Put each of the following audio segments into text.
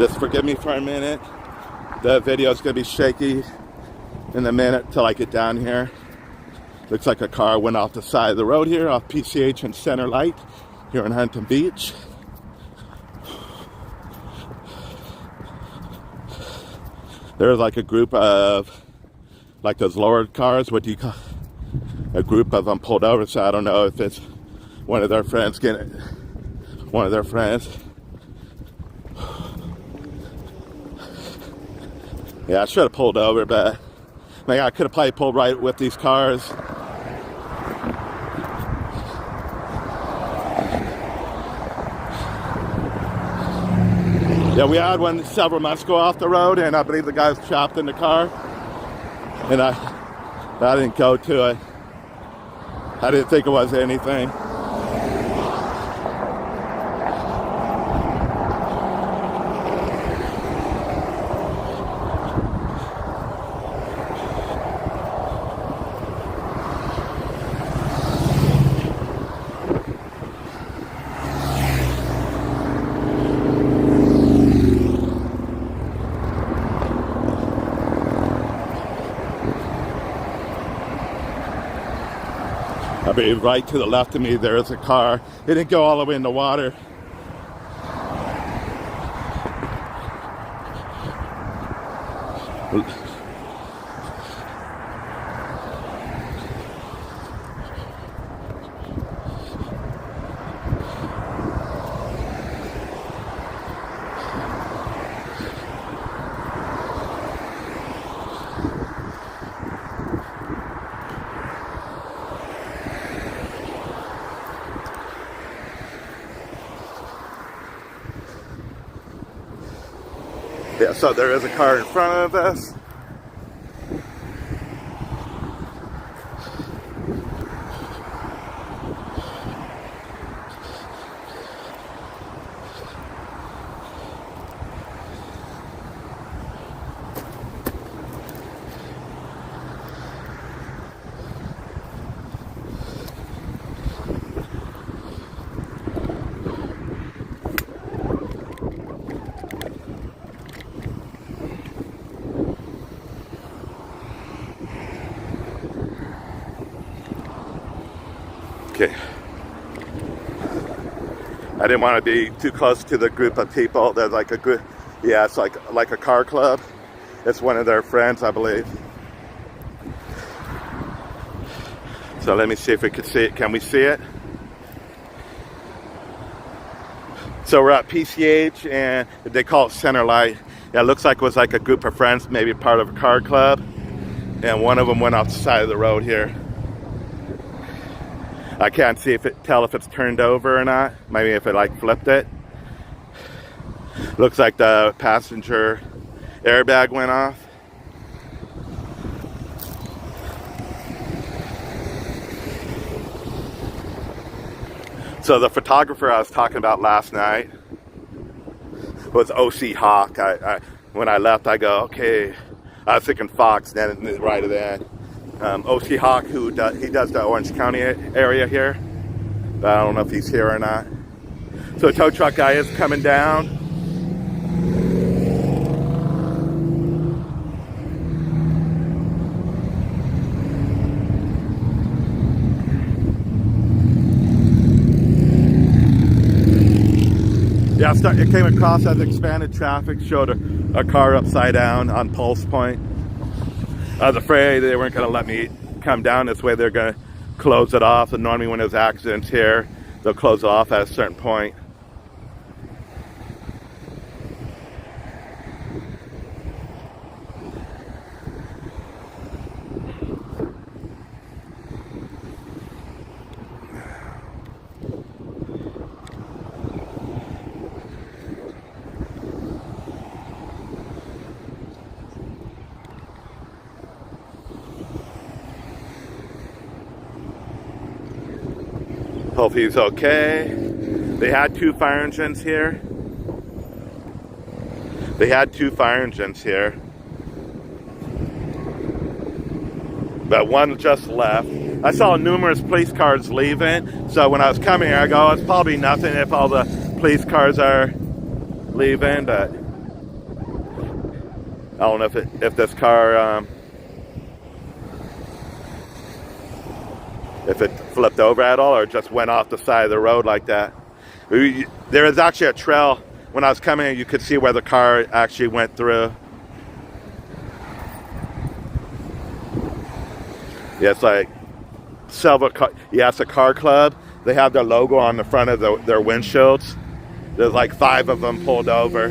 Just forgive me for a minute. The video is going to be shaky in a minute till I get down here. Looks like a car went off the side of the road here, off PCH and Center Light here in Huntington Beach. There's like a group of, like those lower cars, what do you call, a group of them pulled over, so I don't know if it's one of their friends getting, one of their friends. Yeah, I should have pulled over, but I could have probably pulled right with these cars. Yeah, we had one several months ago off the road, and I believe the guy was trapped in the car. And I didn't go to it. I didn't think it was anything. I mean, right to the left of me, there is a car. It didn't go all the way in the water. Yeah, so there is a car in front of us. Okay. I didn't want to be too close to the group of people. There's like a group, yeah, it's like a car club. It's one of their friends, I believe. So let me see if we can see it. Can we see it? So we're at PCH and they call it Center Light. Yeah, it looks like it was like a group of friends, maybe part of a car club. And one of them went off the side of the road here. I can't see tell if it's turned over or not. Maybe if it like flipped it. Looks like the passenger airbag went off. So the photographer I was talking about last night was OC Hawk. When I left, I go, okay. I was thinking Fox, then right then. OC Hawk, he does the Orange County area here. But I don't know if he's here or not. So the tow truck guy is coming down. Yeah, it came across as expanded traffic, showed a car upside down on Pulse Point. I was afraid they weren't going to let me come down this way. They're going to close it off. And normally when there's accidents here, they'll close it off at a certain point. Hope he's okay. They had two fire engines here. But one just left. I saw numerous police cars leaving. So when I was coming here, I go, it's probably nothing if all the police cars are leaving, but don't know if this car, if it flipped over at all or just went off the side of the road like that. There is actually a trail. When I was coming in, you could see where the car actually went through. Yeah, it's like it's a car club. They have their logo on the front of their windshields. There's like 5 of them pulled over.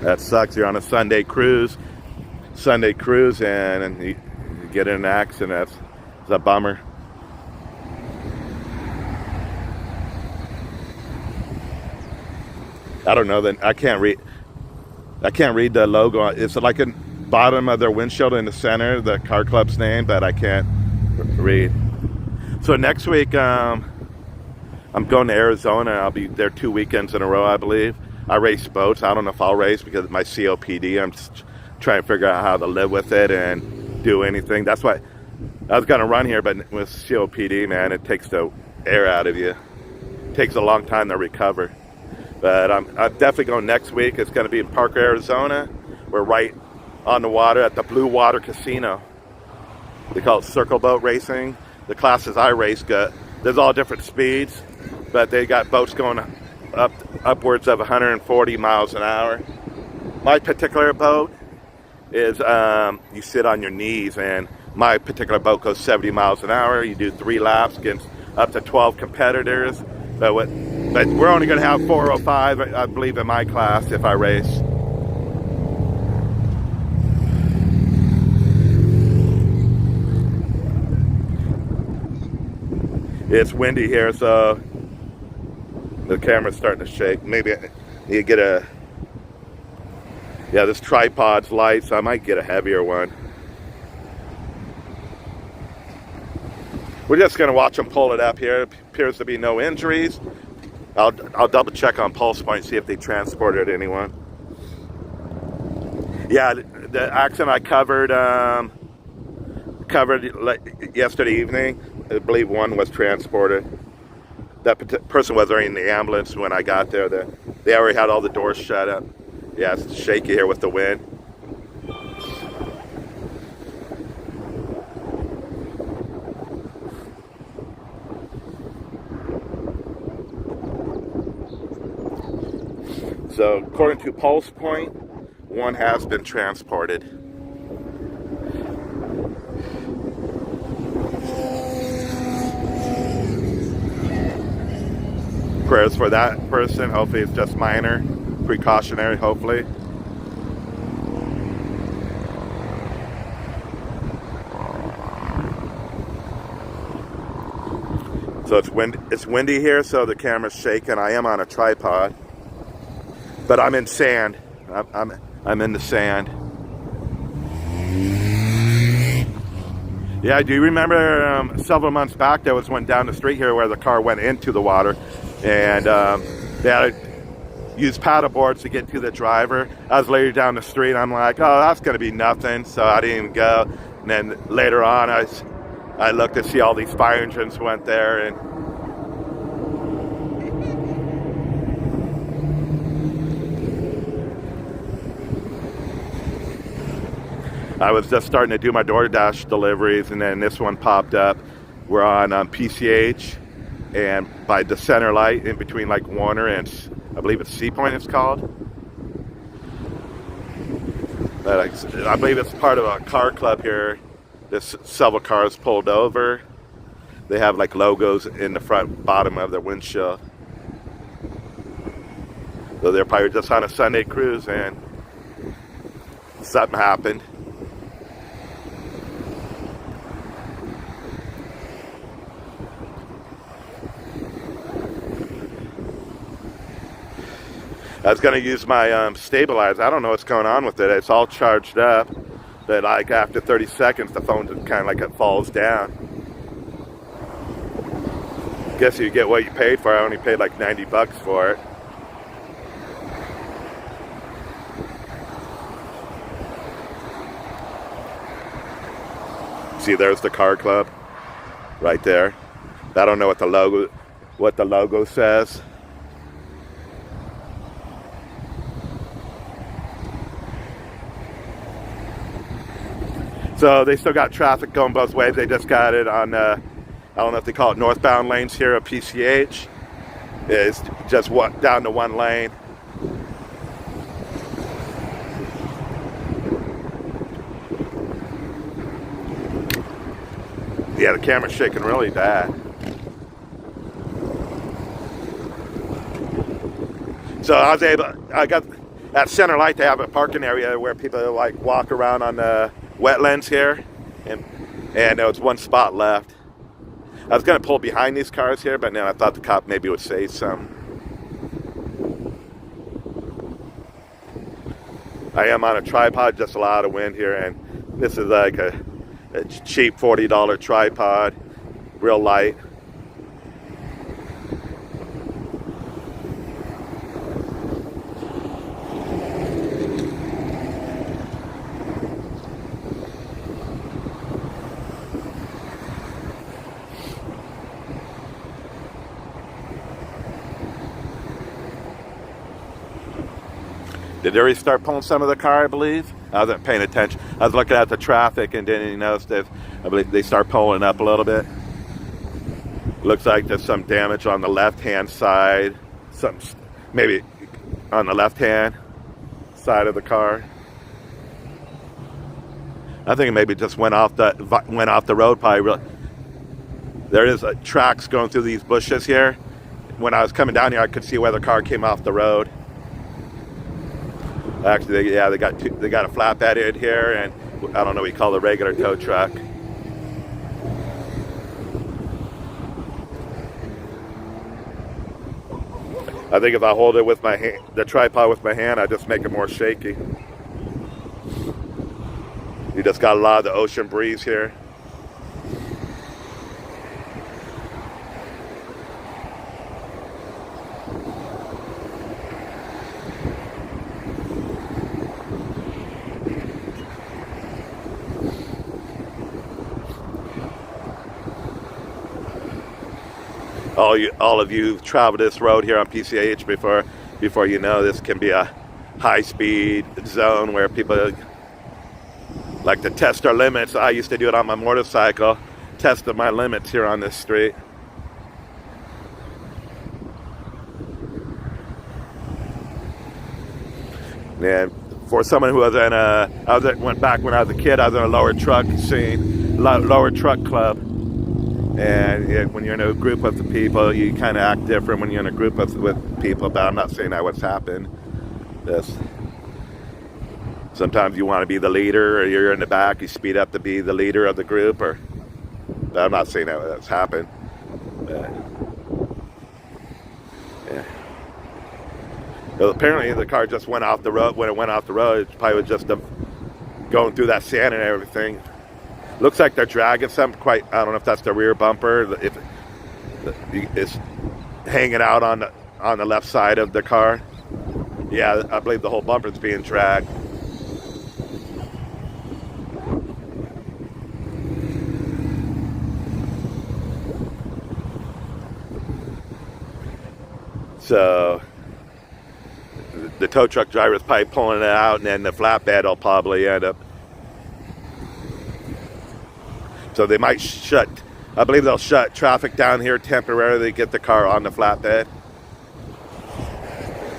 That sucks. You're on a Sunday cruise, and you get in an accident. It's a bummer. I don't know. Then I can't read the logo. It's like in bottom of their windshield in the center, the car club's name, but I can't read. So next week, I'm going to Arizona. I'll be there 2 weekends in a row, I believe. I race boats. I don't know if I'll race because of my COPD. I'm just trying to figure out how to live with it and do anything. That's why I was going to run here, but with COPD, man, it takes the air out of you. It takes a long time to recover. But I'm definitely going next week. It's going to be in Parker, Arizona. We're right on the water at the Blue Water Casino. They call it circle boat racing. The classes I race, there's all different speeds, but they got boats going upwards of 140 miles an hour. My particular boat is you sit on your knees, and my particular boat goes 70 miles an hour. You do 3 laps against up to 12 competitors. But we're only going to have 405, I believe, in my class if I race. It's windy here, so the camera's starting to shake. Maybe I need to get this tripod's light, so I might get a heavier one. We're just going to watch them pull it up here. It appears to be no injuries. I'll double check on Pulse Point, see if they transported anyone. Yeah, the accident I covered yesterday evening, I believe one was transported. That person was already in the ambulance when I got there. They already had all the doors shut up. Yeah, it's shaky here with the wind. So according to Pulse Point, one has been transported. Prayers for that person. Hopefully it's just minor, precautionary, hopefully. So it's windy here, so the camera's shaking. I am on a tripod. But I'm in sand. I'm in the sand. Yeah, do you remember several months back there was one down the street here where the car went into the water, and they had to use paddle boards to get to the driver. I was later down the street. I'm like, oh, that's going to be nothing, so I didn't even go. And then later on, I looked to see all these fire engines went there, and I was just starting to do my DoorDash deliveries, and then this one popped up. We're on PCH, and by the center light in between like Warner and I believe it's Sea Point it's called. I believe it's part of a car club here. There's several cars pulled over. They have like logos in the front bottom of their windshield. So they're probably just on a Sunday cruise and something happened. I was going to use my stabilizer. I don't know what's going on with it. It's all charged up, but like after 30 seconds, the phone just kind of like it falls down. Guess you get what you paid for. I only paid like $90 for it. See, there's the car club right there. I don't know what the logo says. So they still got traffic going both ways. They just got it on, I don't know if they call it northbound lanes here at PCH. It's just down to one lane. Yeah, the camera's shaking really bad. So I got at center light, they have a parking area where people like walk around on the wetlands here, and there was one spot left. I was gonna pull behind these cars here, but then I thought the cop maybe would say something. I am on a tripod, just a lot of wind here, and this is like a cheap $40 tripod, real light. Did they already start pulling some of the car, I believe? I wasn't paying attention. I was looking at the traffic and didn't notice that I believe they start pulling up a little bit. Looks like there's some damage on the left-hand side. Some maybe on the left-hand side of the car. I think it maybe just went off the road. Probably there is tracks going through these bushes here. When I was coming down here, I could see where the car came off the road. Actually, they got a flatbed in here, and I don't know what you call the regular tow truck. I think if I hold it with my hand, the tripod with my hand, I just make it more shaky. You just got a lot of the ocean breeze here. All of you who've traveled this road here on PCH before you know this can be a high-speed zone where people like to test our limits. I used to do it on my motorcycle, tested my limits here on this street. And for someone who was in went back when I was a kid, I was in a lower truck scene, lower truck club. And when you're in a group of the people, you kind of act different when you're in a group with people, but I'm not saying that what's happened. Sometimes you want to be the leader, or you're in the back, you speed up to be the leader of the group, but I'm not saying that's happened. But, yeah. Well, apparently the car just went off the road. When it went off the road, it probably was just going through that sand and everything. Looks like they're dragging something I don't know if that's the rear bumper. If it's hanging out on the left side of the car. Yeah, I believe the whole bumper's being dragged. So the tow truck driver is probably pulling it out, and then the flatbed will probably end up. So they might I believe they'll shut traffic down here temporarily to get the car on the flatbed.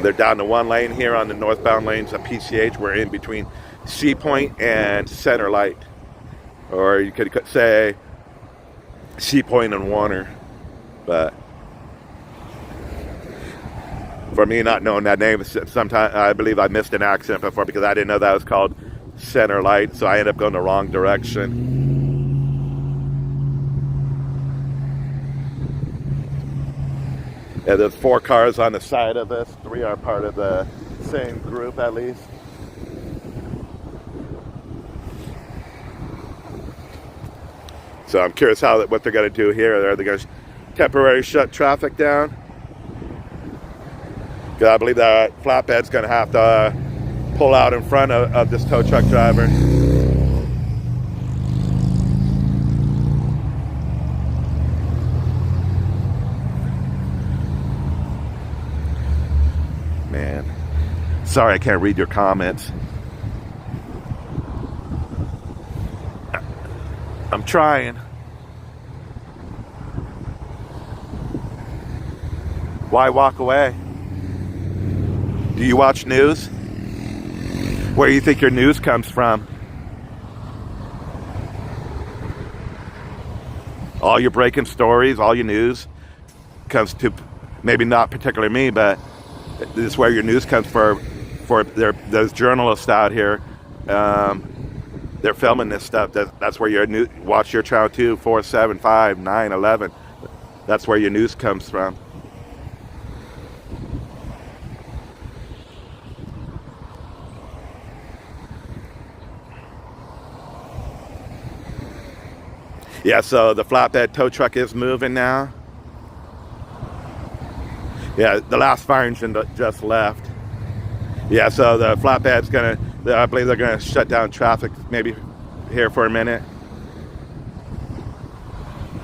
They're down to one lane here on the northbound lanes of PCH. We're in between Sea Point and Center Light. Or you could say Sea Point and Warner. But for me not knowing that name, sometimes I believe I missed an accident before because I didn't know that was called Center Light. So I ended up going the wrong direction. Yeah, there's 4 cars on the side of this. 3 are part of the same group, at least. So I'm curious what they're going to do here. Are they going to temporarily shut traffic down? Because I believe that flatbed's going to have to pull out in front of this tow truck driver. Man, sorry I can't read your comments. I'm trying. Why walk away? Do you watch news? Where do you think your news comes from? All your breaking stories, all your news comes to, maybe not particularly me, but this is where your news comes for those journalists out here. They're filming this stuff. That's where your news, watch your channel 2, 4, 7, 5, 9, 11. That's where your news comes from. Yeah, so the flatbed tow truck is moving now. Yeah, the last fire engine just left. Yeah, so the flatbed's gonna, I believe they're gonna shut down traffic maybe here for a minute.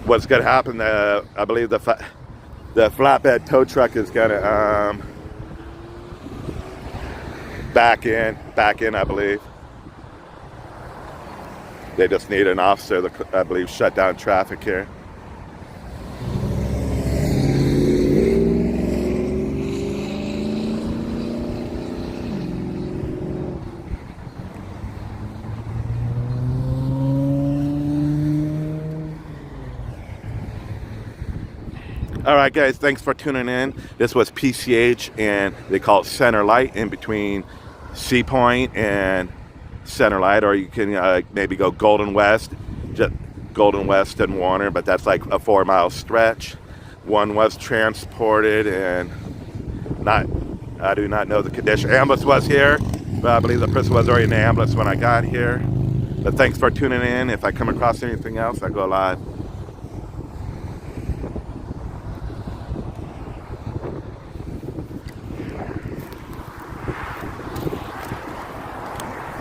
What's gonna happen, I believe the flatbed tow truck is gonna back in, I believe. They just need an officer to, I believe, shut down traffic here. All right, guys, thanks for tuning in. This was PCH, and they call it Center Light, in between Sea Point and Center Light, or you can maybe go Golden West, just Golden West and Warner, but that's like a 4-mile stretch. One was transported, and I do not know the condition. Ambulance was here, but I believe the person was already in the ambulance when I got here. But thanks for tuning in. If I come across anything else, I go live.